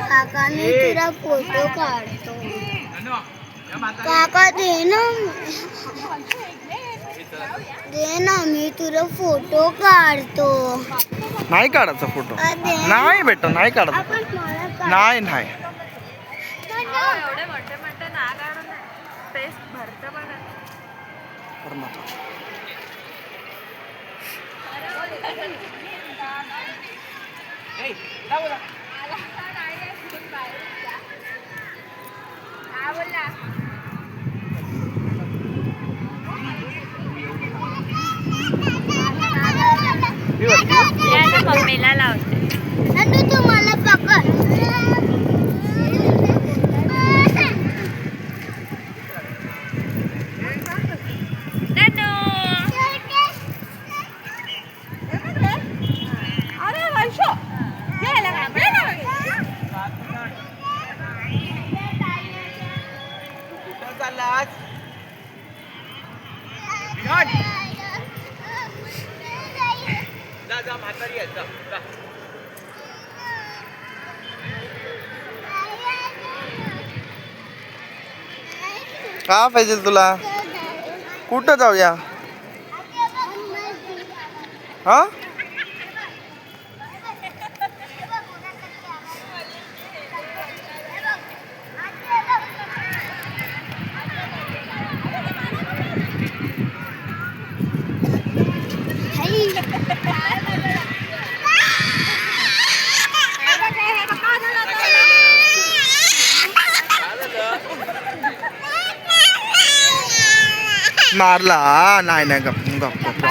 काका मी तुला फोटो काढतो. काका दे ना मी तुला फोटो काढतो. नाही काढायचा फोटो. नाही बेटा नाही काढायचा. नाही नाही एवढे मोठे मोठे ना काढून स्पेस भरतं बघा. मम्मीला लावते. तू मला पकड. का पाहिजे तुला? कुठं जाऊया? हा मारला. नाही नाही गप गप गप.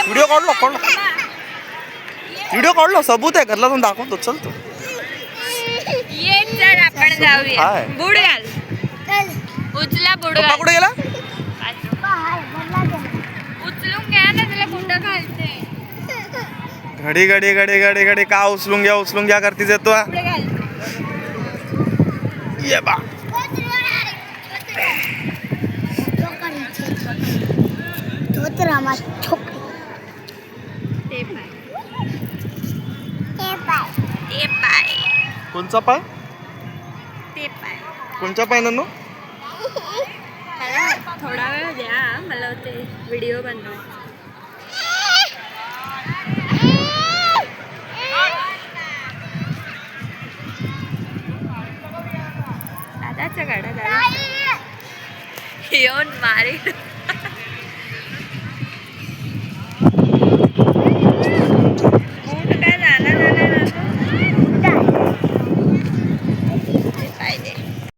व्हिडिओ काढलो व्हिडिओ काढलो. सबूत आहे. घरला जाऊन दाखवतो. चल तू ये चल आपण जाऊया. बुड घाल. उचला बुड घाल. कुठे गेला? उचलून घ्या ना. तुला कुठं घालते? घडी घडी घडी घडी घडी का उचलून घ्या करतीस तू. पुढे घाल. ये बा कोणचा पाय? ते पाय. कोणच्या पाय नन्नू? थोडा वेळ द्या. मला ते व्हिडिओ बनवायचा. दादाच्या गाड्या येऊन मारी.